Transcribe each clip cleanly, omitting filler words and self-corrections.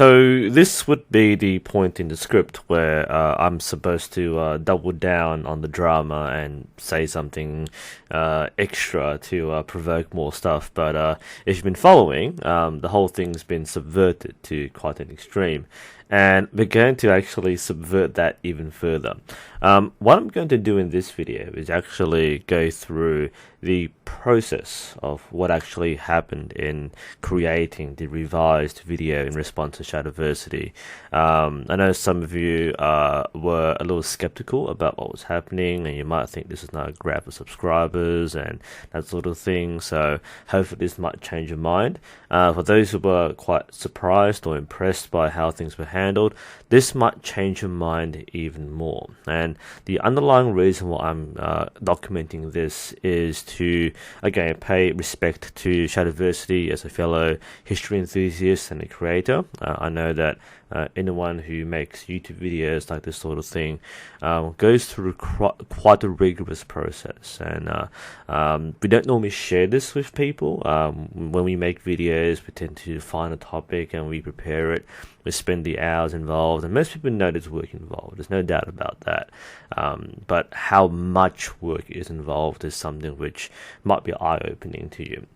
So this would be the point in the script where I'm supposed to double down on the drama and say something extra to provoke more stuff. But if you've been following, the whole thing's been subverted to quite an extreme. And we're going to actually subvert that even further. What I'm going to do in this video is actually go through the process of what actually happened in creating the revised video in response to Shadiversity. I know some of you were a little skeptical about what was happening, and you might think this is not a grab for subscribers and that sort of thing, so hopefully this might change your mind. For those who were quite surprised or impressed by how things were handled, this might change your mind even more. And the underlying reason why I'm documenting this is to, again, pay respect to Shadiversity as a fellow history enthusiast and a creator. I know that anyone who makes YouTube videos like this sort of thing goes through quite a rigorous process, and we don't normally share this with people. When we make videos, we tend to find a topic and we prepare it. We spend the hours involved, and most people know there's work involved. There's no doubt about that. But how much work is involved is something which might be eye-opening to you.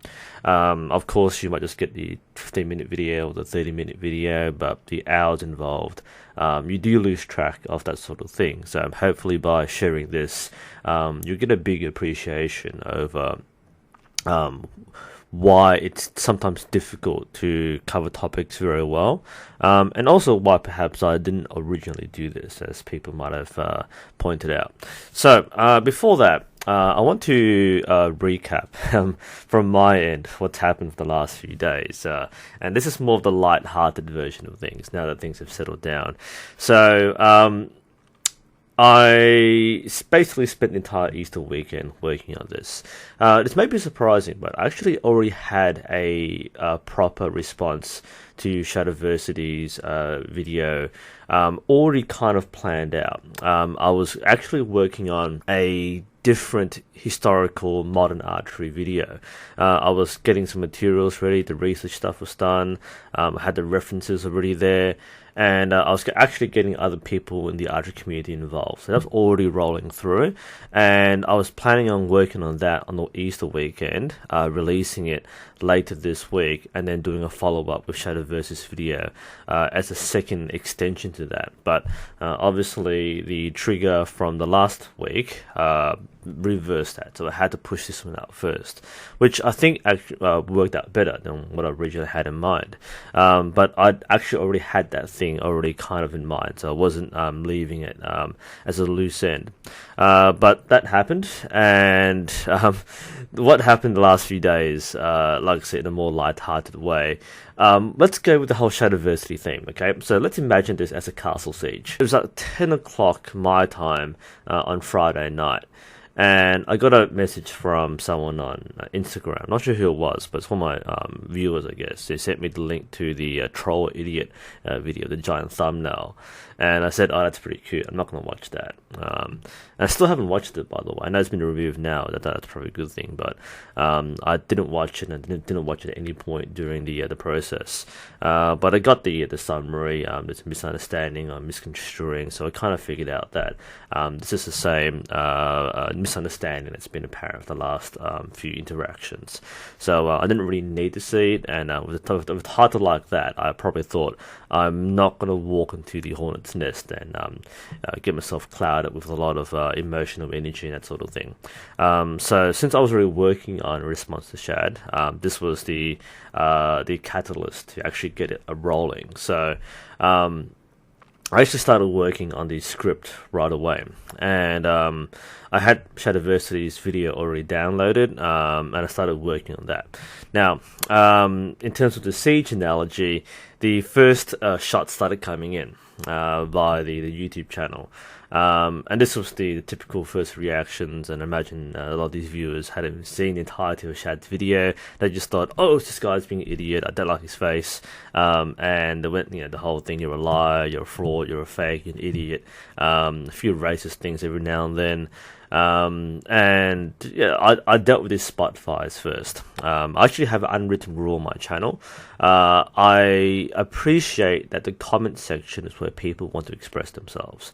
Of course, you might just get the 15-minute video or the 30-minute video, but the hours involved, you do lose track of that sort of thing. So hopefully by sharing this, you get a bigger appreciation over why it's sometimes difficult to cover topics very well, and also why perhaps I didn't originally do this, as people might have pointed out. So before that, I want to recap from my end what's happened for the last few days, and this is more of the light-hearted version of things now that things have settled down. So I basically spent the entire Easter weekend working on this. This may be surprising, but I actually already had a proper response to Shadiversity's video already kind of planned out. I was actually working on a different historical modern archery video. I was getting some materials ready, the research stuff was done, I had the references already there, and I was actually getting other people in the archery community involved. So that was already rolling through, and I was planning on working on that on the Easter weekend, releasing it later this week, and then doing a follow-up with Shadiversity's video as a second extension to that. But obviously the trigger from the last week reversed that, so I had to push this one out first, which I think actually worked out better than what I originally had in mind. But I actually already had that thing already kind of in mind, so I wasn't leaving it as a loose end. But that happened, and what happened the last few days, like I said, in a more light-hearted way. Let's go with the whole Shadiversity theme, okay? So let's imagine this as a castle siege. It was like 10 o'clock my time on Friday night, and I got a message from someone on Instagram. I'm not sure who it was, but it's one of my viewers, I guess. They sent me the link to the Troll Idiot video, the giant thumbnail. And I said, oh, that's pretty cute. I'm not going to watch that. And I still haven't watched it, by the way. I know it's been reviewed now. That's probably a good thing. But I didn't watch it, and I didn't watch it at any point during the process. But I got the summary. There's a misunderstanding. I'm misconstruing. So I kind of figured out that this is the same misunderstanding that's been apparent for the last few interactions. So I didn't really need to see it. And with a title like that, I probably thought I'm not going to walk into the hornet's nest and get myself clouded with a lot of emotional energy and that sort of thing. So since I was already working on a response to Shad, this was the catalyst to actually get it rolling. So I actually started working on the script right away, and I had Shadiversity's video already downloaded, and I started working on that. Now, in terms of the siege analogy, the first shot started coming in via the YouTube channel. And this was the typical first reactions, and I imagine a lot of these viewers hadn't seen the entirety of Shad's video. They just thought, oh, this guy's being an idiot, I don't like his face, and they went, the whole thing, you're a liar, you're a fraud, you're a fake, you're an idiot, a few racist things every now and then. And yeah, I dealt with these spot fires first. I actually have an unwritten rule on my channel. I appreciate that the comment section is where people want to express themselves.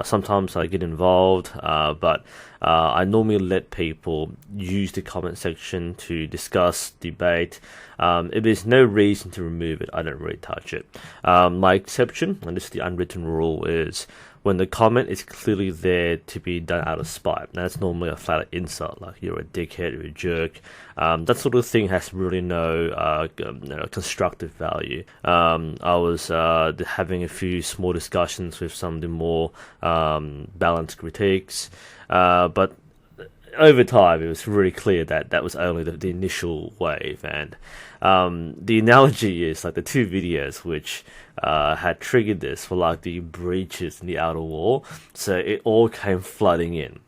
Sometimes I get involved, but I normally let people use the comment section to discuss, debate. If there's no reason to remove it, I don't really touch it. My exception, and this is the unwritten rule, is when the comment is clearly there to be done out of spite. Now, that's normally a flat insult, like you're a dickhead, you're a jerk. That sort of thing has really no constructive value. I was having a few small discussions with some of the more balanced critiques, but over time, it was really clear that that was only the initial wave. And the analogy is like the two videos which had triggered this were like the breaches in the outer wall. So it all came flooding in.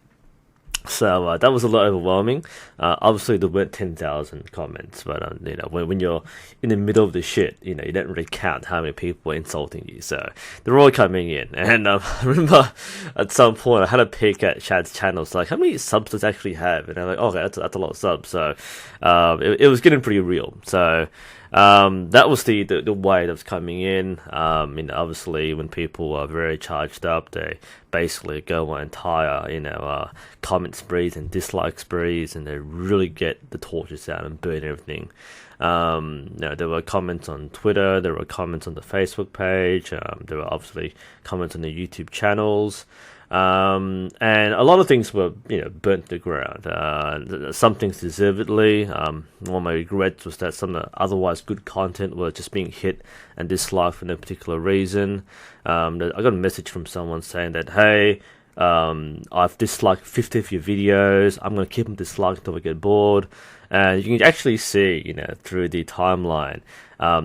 So that was a lot overwhelming. Obviously, there weren't 10,000 comments, but when you're in the middle of the shit, you don't really count how many people were insulting you. So they're all coming in, and I remember at some point I had a peek at Shad's channel. It's like, how many subs does it actually have? And I'm like, okay, that's a lot of subs. So it was getting pretty real. So that was the way that was coming in. Obviously, when people are very charged up, they basically go on entire, comment sprees and dislike sprees, and they really get the torches out and burn everything. There were comments on Twitter, there were comments on the Facebook page, there were obviously comments on the YouTube channels. And a lot of things were, burnt to the ground. Some things deservedly. One of my regrets was that some of the otherwise good content was just being hit and disliked for no particular reason. I got a message from someone saying that, hey, I've disliked 50 of your videos. I'm going to keep them disliked until I get bored. And you can actually see, through the timeline,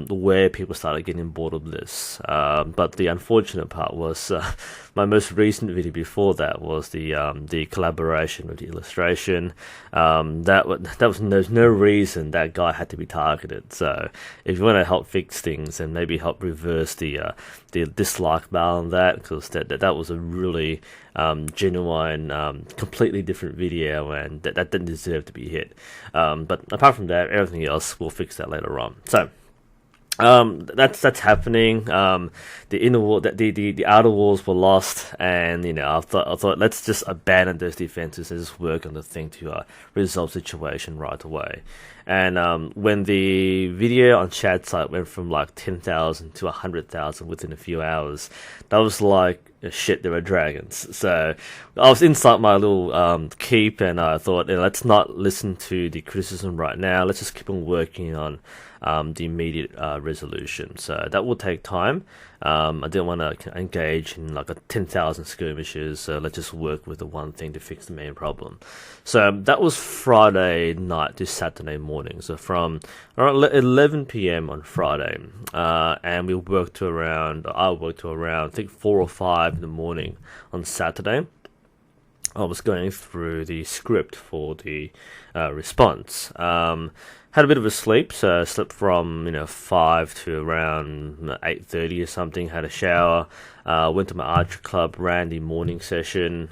where people started getting bored of this. But the unfortunate part was my most recent video before that was the collaboration with the illustration. There's no reason that guy had to be targeted. So if you want to help fix things and maybe help reverse the dislike bar on that, because that was a really genuine, completely different video, and that didn't deserve to be hit. But apart from that, everything else, we'll fix that later on. So that's happening. The inner wall, the outer walls were lost, and I thought let's just abandon those defenses and just work on the thing to resolve the situation right away. And when the video on Shad's site went from like 10,000 to 100,000 within a few hours, that was like, shit, there were dragons. So I was inside my little keep, and I thought, let's not listen to the criticism right now. Let's just keep on working on the immediate resolution. So that will take time. I didn't want to engage in like 10,000 skirmishes, so let's just work with the one thing to fix the main problem. So that was Friday night to Saturday morning. So from around 11 p.m. on Friday, and I worked to around, I think 4 or 5 in the morning on Saturday. I was going through the script for the response. Had a bit of a sleep, so I slept from 5 to around 8:30 or something. Had a shower, went to my archery club, ran the morning session.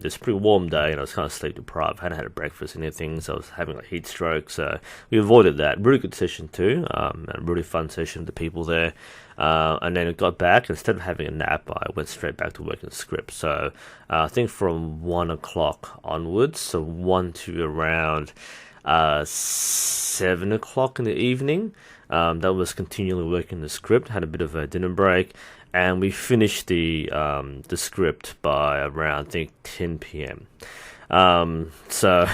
It's a pretty warm day, and I was kind of sleep deprived. Hadn't had a breakfast or anything, so I was having a heat stroke. So we avoided that. Really good session too. A really fun session with the people there. And then I got back. Instead of having a nap, I went straight back to working the script. So I think from 1 o'clock onwards, so 1 to around 7 o'clock in the evening, that was continually working the script. Had a bit of a dinner break, and we finished the script by around, I think, 10 p.m. So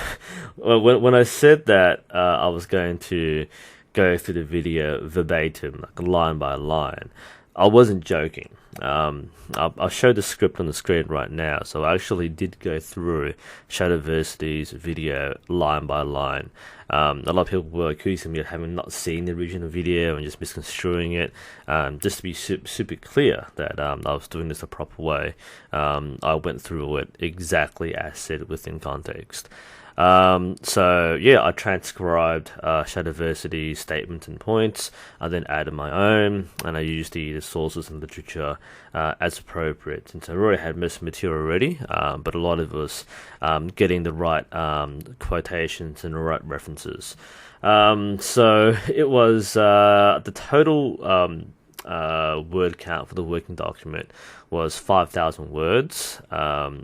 when I said that I was going to go through the video verbatim, like line by line, I wasn't joking. I'll show the script on the screen right now. So I actually did go through Shadiversity's video line by line. A lot of people were accusing me of having not seen the original video and just misconstruing it. Just to be super clear that I was doing this the proper way. I went through it exactly as said within context. So yeah, I transcribed Shadiversity's statements and points. I then added my own, and I used the sources and literature as appropriate. Since I already had most material already, but a lot of it was getting the right quotations and the right references. So it was the total word count for the working document was 5,000 words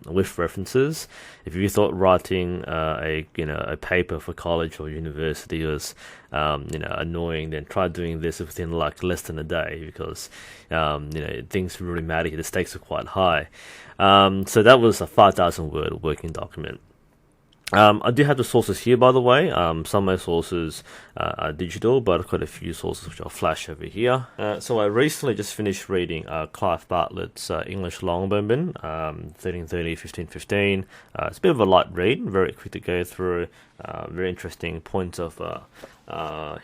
with references. If you thought writing a paper for college or university was annoying, then try doing this within like less than a day, because things really matter here. The stakes are quite high. So that was a 5,000 word working document. I do have the sources here, by the way. Some of my sources are digital, but I've got a few sources which I'll flash over here. So I recently just finished reading Clive Bartlett's English Longbowmen, 1330, 1515. It's a bit of a light read, very quick to go through, very interesting points of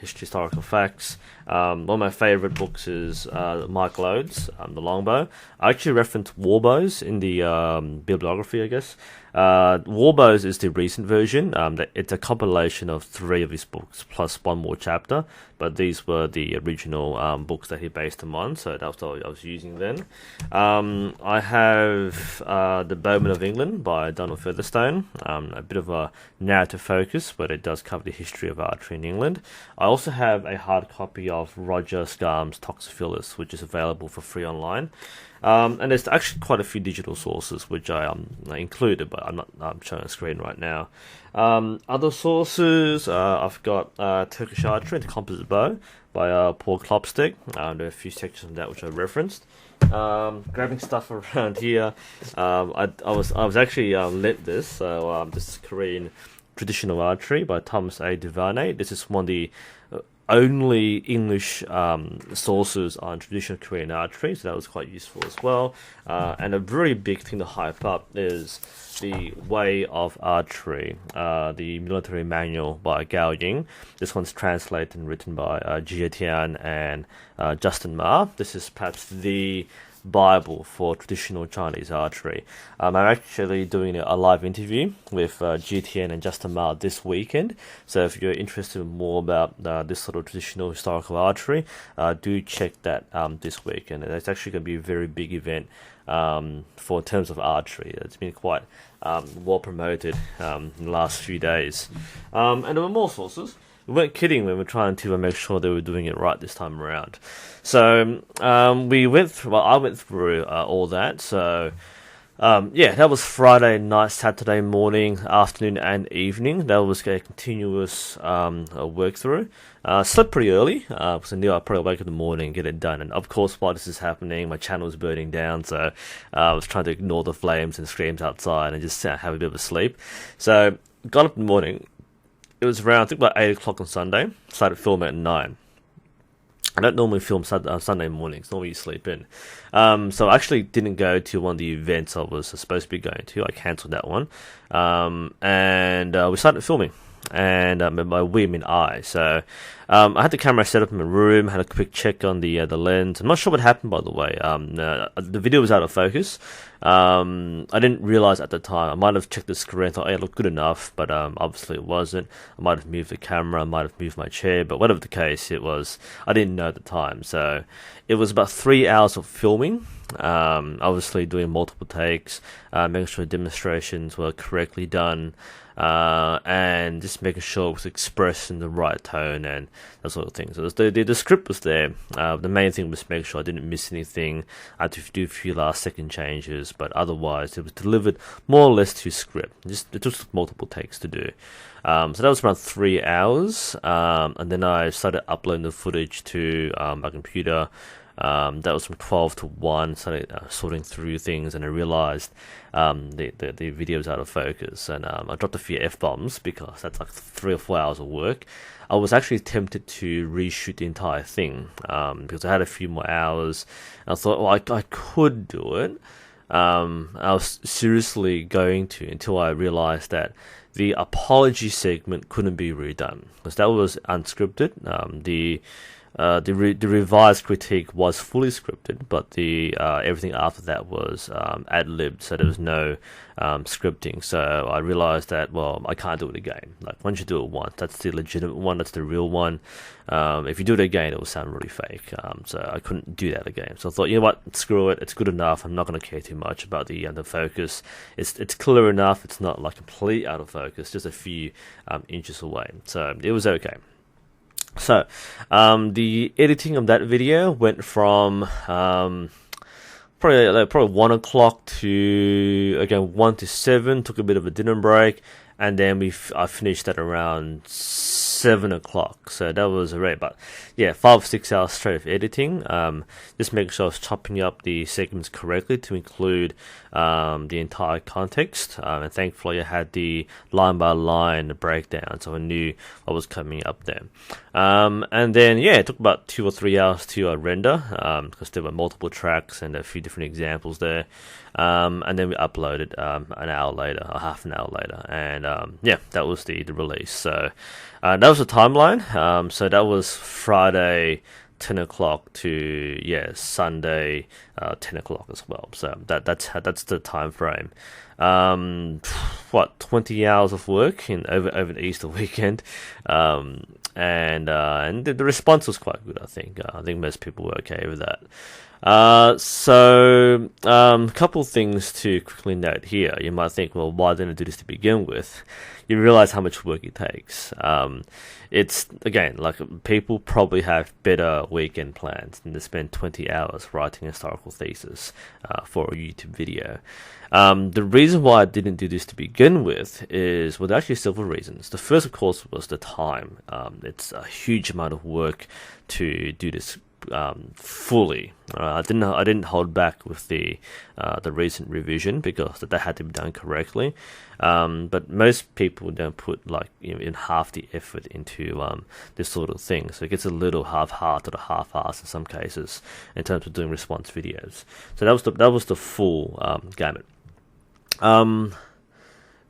historical facts. One of my favourite books is Mike Lode's The Longbow. I actually referenced Warbows in the bibliography, I guess. Warbows is the recent version. It's a compilation of 3 of his books plus one more chapter, but these were the original books that he based them on, so that's what I was using then. I have The Bowmen of England by Donald Featherstone, a bit of a narrative focus, but it does cover the history of archery in England. I also have a hard copy of Roger Scarm's Toxophilus, which is available for free online. And there's actually quite a few digital sources which I included, but I'm showing a screen right now. Other sources, I've got Turkish Archery and Composite Bow by Paul Klopstick. There are a few sections of that which I referenced. Grabbing stuff around here, I was actually lent this. So this is Korean Traditional Archery by Thomas A. Duvarney. This is one of the only English sources on traditional Korean archery, so that was quite useful as well. And a very big thing to hype up is the Way of Archery, the military manual by Gao Ying. This one's translated and written by Jia Tian and Justin Ma. This is perhaps the Bible for traditional Chinese archery. I'm actually doing a live interview with GTN and Justin Ma this weekend, so if you're interested in more about this sort of traditional historical archery, do check that this weekend. And it's actually going to be a very big event for terms of archery. It's been quite well promoted in the last few days. And there were more sources. We weren't kidding when we were trying to make sure they were doing it right this time around. So I went through all that. So that was Friday night, Saturday morning, afternoon, and evening. That was a continuous work through. Slept pretty early because I knew I'd probably wake up in the morning and get it done. And of course, while this is happening, my channel is burning down, so I was trying to ignore the flames and screams outside and just have a bit of a sleep. So got up in the morning. It was around, I think, about 8 o'clock on Sunday. Started filming at 9. I don't normally film Sunday mornings. Normally you sleep in. So I actually didn't go to one of the events I was supposed to be going to. I cancelled that one. And we started filming. And by we, I mean I. So I had the camera set up in my room, had a quick check on the lens. I'm not sure what happened, by the way. The video was out of focus. I didn't realize at the time. I might have checked the screen and thought, hey, it looked good enough, but obviously it wasn't. I might have moved the camera, I might have moved my chair, but whatever the case, it was, I didn't know at the time. So it was about 3 hours of filming, obviously doing multiple takes, making sure demonstrations were correctly done, and just making sure it was expressed in the right tone and that sort of thing. So the script was there. The main thing was to make sure I didn't miss anything. I had to do a few last second changes, but otherwise it was delivered more or less to script. It took multiple takes to do. So that was around 3 hours, and then I started uploading the footage to my computer. That was from 12 to 1, started sorting through things, and I realized the video was out of focus, and I dropped a few F-bombs because that's like 3 or 4 hours of work. I was actually tempted to reshoot the entire thing because I had a few more hours, and I thought, well, I could do it. I was seriously going to, until I realized that the apology segment couldn't be redone because that was unscripted. the revised critique was fully scripted, but the everything after that was ad-libbed, so there was no scripting. So I realized that, well, I can't do it again. Like, once you do it once, that's the legitimate one, that's the real one. If you do it again, it will sound really fake. So I couldn't do that again. So I thought, you know what, screw it, it's good enough. I'm not going to care too much about the under focus. It's clear enough. It's not like complete out of focus, just a few inches away. So it was okay. So the editing of that video went from probably 1 o'clock to, again, 1 to 7. Took a bit of a dinner break, and then I finished at around 7 o'clock. So that was alright, but yeah, 5 or 6 hours straight of editing. Just making sure I was chopping up the segments correctly to include the entire context, and thankfully I had the line by line breakdown, so I knew what was coming up there. And then yeah, it took about 2 or 3 hours to render, because there were multiple tracks and a few different examples there. And then we uploaded an hour later, or half an hour later, and yeah, that was the release. So that was the timeline. So that was Friday 10 o'clock to Sunday 10 o'clock as well. So that's the time frame. 20 hours of work over the Easter weekend, and the response was quite good. I think most people were okay with that. So a couple things to quickly note here. You might think, well, why didn't I do this to begin with? You realize how much work it takes. It's, again, like, people probably have better weekend plans than to spend 20 hours writing a historical thesis for a YouTube video. The reason why I didn't do this to begin with is, well, there are actually several reasons. The first, of course, was the time. It's a huge amount of work to do this fully. I didn't hold back with the recent revision because that had to be done correctly. But most people don't put, like, in half the effort into this sort of thing, so it gets a little half-hearted or half-assed in some cases in terms of doing response videos. So that was the full gamut.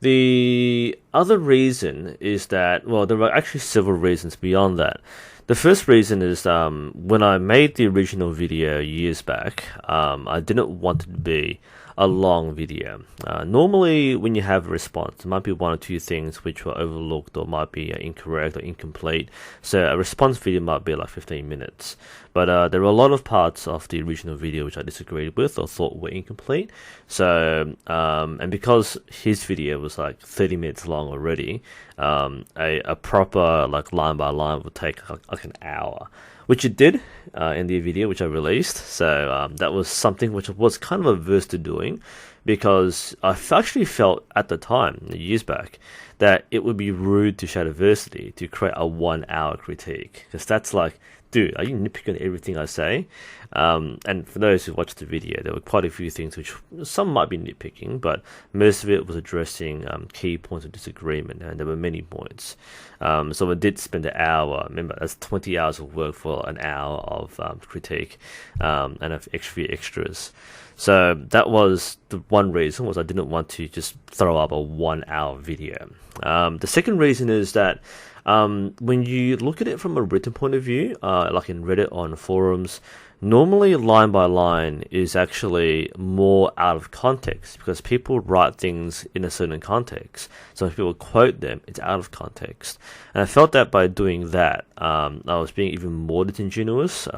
The other reason is that, well, there are actually several reasons beyond that. The first reason is when I made the original video years back, I didn't want it to be a long video. Normally, when you have a response, there might be one or two things which were overlooked or might be incorrect or incomplete. So a response video might be like 15 minutes. But there were a lot of parts of the original video which I disagreed with or thought were incomplete. So, and because his video was like 30 minutes long already, a proper, like, line by line would take like an hour, which it did in the video which I released. So that was something which I was kind of averse to doing, because I actually felt at the time, years back, that it would be rude to Shadiversity to create a 1 hour critique, because that's like, dude, are you nitpicking everything I say? And for those who watched the video, there were quite a few things which some might be nitpicking, but most of it was addressing key points of disagreement, and there were many points. So I did spend an hour. Remember, that's 20 hours of work for an hour of critique, and of extras. So that was the one reason, was I didn't want to just throw up a 1 hour video. The second reason is that when you look at it from a written point of view, like in Reddit or on forums, normally line by line is actually more out of context, because people write things in a certain context. So if people quote them, it's out of context. And I felt that by doing that, I was being even more disingenuous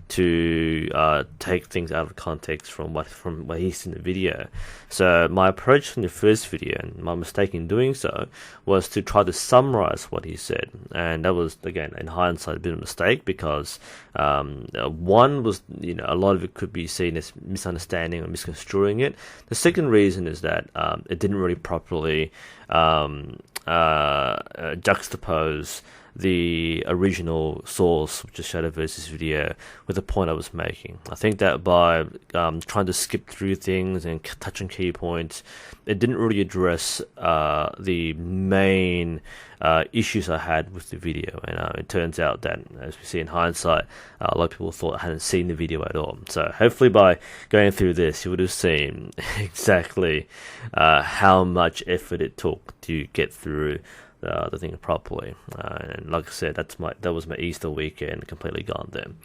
to take things out of context from what he's in the video. So my approach from the first video, and my mistake in doing so, was to try to summarize what he said. And that was, again, in hindsight, a bit of a mistake, because one was, a lot of it could be seen as misunderstanding or misconstruing it. The second reason is that it didn't really properly juxtapose the original source, which is Shadiversity's video, with the point I was making. I think that by trying to skip through things and touch on key points, it didn't really address the main issues I had with the video. And it turns out that, as we see in hindsight, a lot of people thought I hadn't seen the video at all. So hopefully by going through this, you would have seen exactly how much effort it took to get through the thing properly. And like I said, that was my Easter weekend, completely gone then.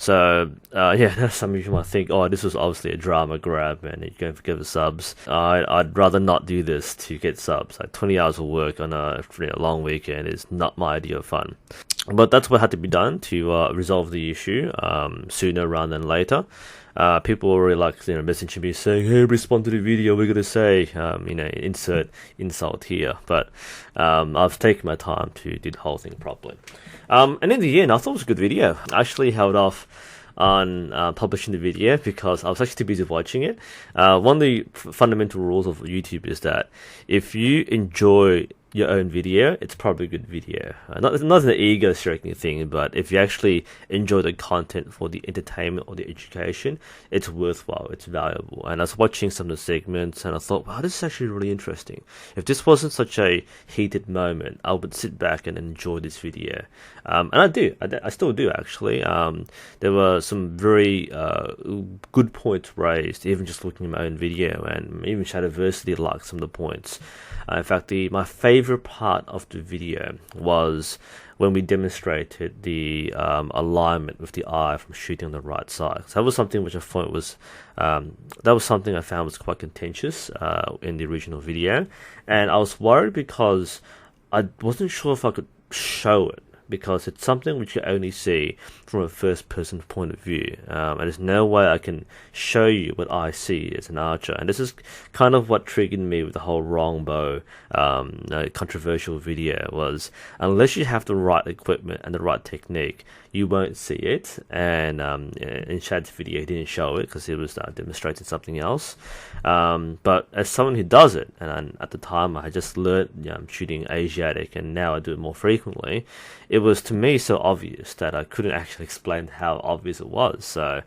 Yeah, some of you might think, oh, this was obviously a drama grab, and you're going to give us subs. I'd rather not do this to get subs. Like 20 hours of work on a long weekend is not my idea of fun. But that's what had to be done to resolve the issue sooner rather than later. People were really messaging me saying, hey, respond to the video, we're going to say, insert insult here. But I've taken my time to do the whole thing properly. And in the end, I thought it was a good video. I actually held off on publishing the video because I was actually too busy watching it. One of the fundamental rules of YouTube is that if you enjoy your own video, it's probably a good video. Not an ego-stroking thing, but if you actually enjoy the content for the entertainment or the education, it's worthwhile, it's valuable. And I was watching some of the segments and I thought, wow, this is actually really interesting. If this wasn't such a heated moment, I would sit back and enjoy this video. And I still do actually. There were some very good points raised, even just looking at my own video, and even Shadiversity liked some of the points. In fact, my favorite part of the video was when we demonstrated the alignment with the eye from shooting on the right side. So that was something which I thought was something I found was quite contentious in the original video, and I was worried because I wasn't sure if I could show it, because it's something which you only see from a first-person point of view, and there's no way I can show you what I see as an archer. And this is kind of what triggered me with the whole wrong bow controversial video, was unless you have the right equipment and the right technique, you won't see it. And in Shad's video, he didn't show it because he was demonstrating something else. But as someone who does it, and at the time I had just learned shooting Asiatic, and now I do it more frequently, it was to me so obvious that I couldn't actually explain how obvious it was. So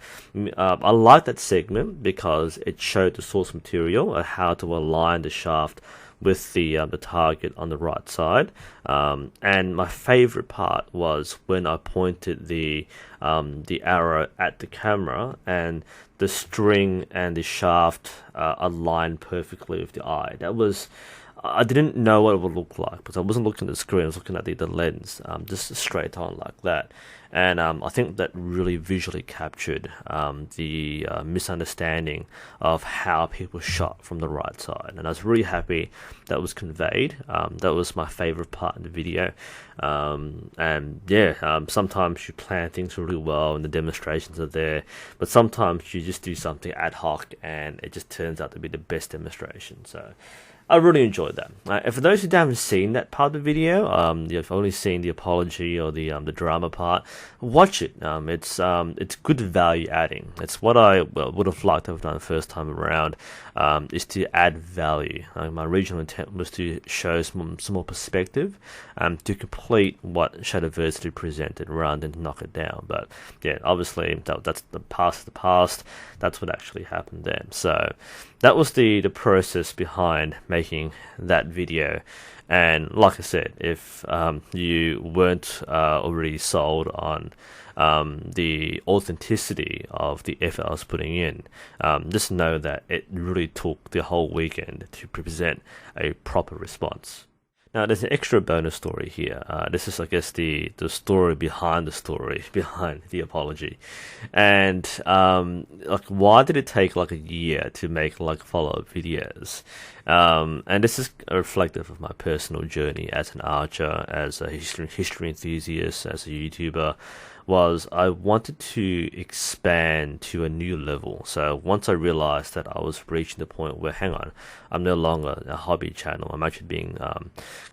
I like that segment because it showed the source material and how to align the shaft with the target on the right side. And my favorite part was when I pointed the arrow at the camera and the string and the shaft aligned perfectly with the eye. I didn't know what it would look like because I wasn't looking at the screen, I was looking at the lens, just straight on like that. And I think that really visually captured the misunderstanding of how people shot from the right side. And I was really happy that was conveyed. That was my favorite part in the video. Sometimes you plan things really well and the demonstrations are there, but sometimes you just do something ad hoc and it just turns out to be the best demonstration. So I really enjoyed that. And for those who haven't seen that part of the video, you've only seen the apology or the drama part, watch it. It's good value adding. It's what I would have liked to have done the first time around, is to add value. My original intent was to show some more perspective, to complete what Shadiversity presented rather than knock it down. But yeah, obviously that's the past of the past. That's what actually happened then. So that was the process behind making that video. And like I said, if you weren't already sold on the authenticity of the effort I was putting in, just know that it really took the whole weekend to present a proper response. Now, there's an extra bonus story here. This is, I guess, the story behind the story, behind the apology. And, why did it take, a year to make, follow-up videos? And this is reflective of my personal journey as an archer, as a history enthusiast, as a YouTuber, was I wanted to expand to a new level. So once I realized that I was reaching the point where, hang on, I'm no longer a hobby channel, I'm actually being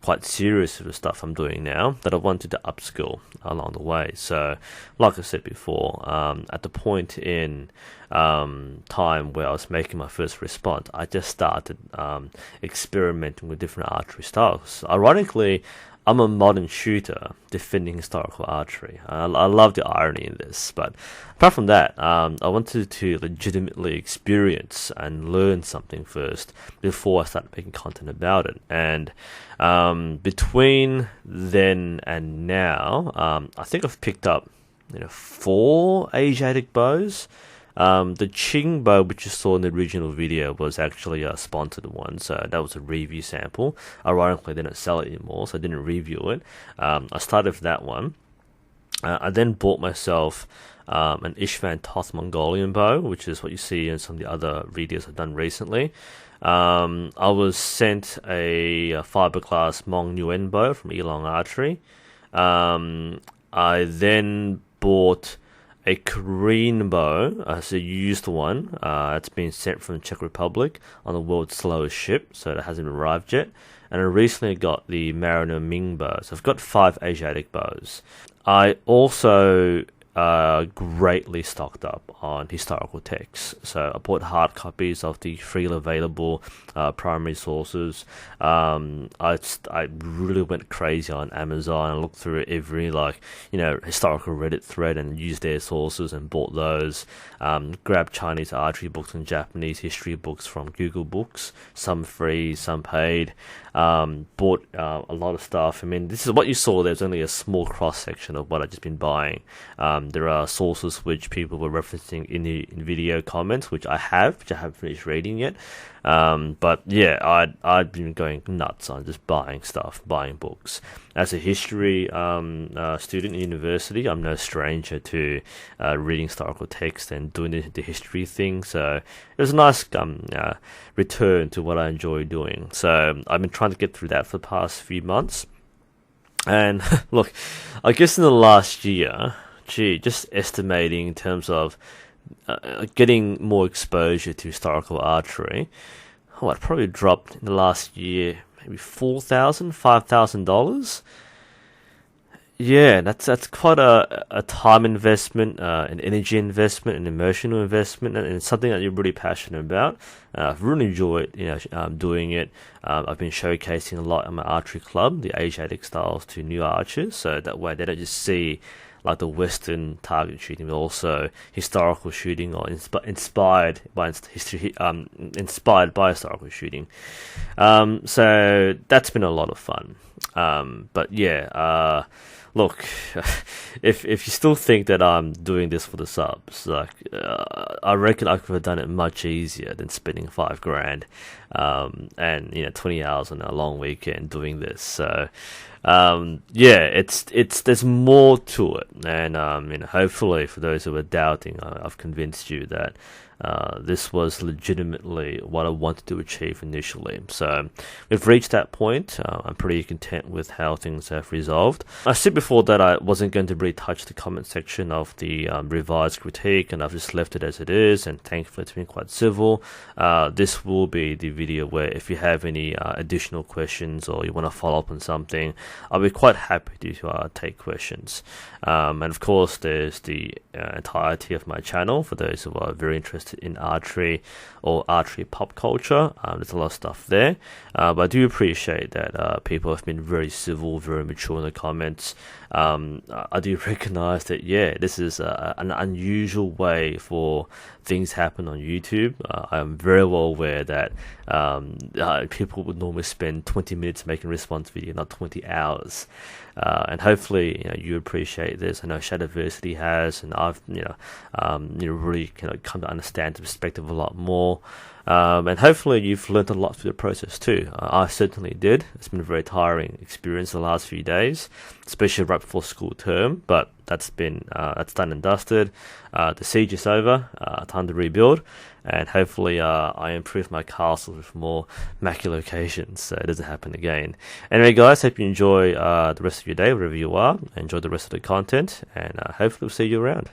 quite serious with the stuff I'm doing now, that I wanted to upskill along the way. So like I said before, at the point in time where I was making my first response, I just started experimenting with different archery styles. Ironically, I'm a modern shooter defending historical archery. I love the irony in this, but apart from that, I wanted to legitimately experience and learn something first before I started making content about it. And between then and now, I think I've picked up 4 Asiatic bows. The Qing bow, which you saw in the original video, was actually a sponsored one, so that was a review sample. Ironically, they don't sell it anymore, so I didn't review it. I started with that one. I then bought myself an Ishvan Toth Mongolian bow, which is what you see in some of the other videos I've done recently. I was sent a fiberglass Hmong Nguyen bow from Elong Archery. I then bought a Korean bow, it's a used one. It's been sent from the Czech Republic on the world's slowest ship, so it hasn't arrived yet. And I recently got the Mariner Ming bow. So I've got 5 Asiatic bows. I also greatly stocked up on historical texts. So I bought hard copies of the freely available primary sources. I really went crazy on Amazon and looked through every historical Reddit thread and used their sources and bought those. Grabbed Chinese archery books and Japanese history books from Google Books, some free, some paid. Bought a lot of stuff. I mean, this is what you saw. There's only a small cross section of what I've just been buying. There are sources which people were referencing in the video comments, which I haven't finished reading yet. But yeah, I've been going nuts on just buying stuff, buying books. As a history student in university, I'm no stranger to reading historical text and doing the history thing. So it was a nice return to what I enjoy doing. So I've been trying to get through that for the past few months. And look, I guess in the last year, just estimating in terms of getting more exposure to historical archery, I'd probably dropped in the last year maybe $4,000, $5,000. Yeah, that's quite a time investment, an energy investment, an emotional investment, and it's something that you're really passionate about. I've really enjoyed, doing it. I've been showcasing a lot in my archery club, the Asiatic styles to new archers, so that way they don't just see like the Western target shooting, but also historical shooting or inspired by history, inspired by historical shooting. So that's been a lot of fun. But yeah, look, if you still think that I'm doing this for the subs, I reckon I could have done it much easier than spending $5,000, and 20 hours on a long weekend doing this. So, yeah, there's more to it, and hopefully for those who are doubting, I've convinced you that this was legitimately what I wanted to achieve initially. So we've reached that point. I'm pretty content with how things have resolved. I said before that I wasn't going to really touch the comment section of the revised critique, and I've just left it as it is, and thankfully it's been quite civil. This will be the video where if you have any additional questions or you want to follow up on something, I'll be quite happy to take questions. And of course there's the entirety of my channel for those who are very interested in archery or archery pop culture. There's a lot of stuff there, but I do appreciate that people have been very civil, very mature in the comments. I do recognize that, yeah, this is an unusual way for things happen on YouTube. I'm very well aware that people would normally spend 20 minutes making a response video, not 20 hours. And hopefully, you appreciate this. I know Shadiversity has, and I've, really come to understand the perspective a lot more. And hopefully you've learned a lot through the process too. I certainly did. It's been a very tiring experience the last few days, especially right before school term, but that's done and dusted. The siege is over, time to rebuild, and hopefully I improve my castle with more mackie locations so it doesn't happen again. Anyway guys, hope you enjoy the rest of your day wherever you are. Enjoy the rest of the content, and hopefully we'll see you around.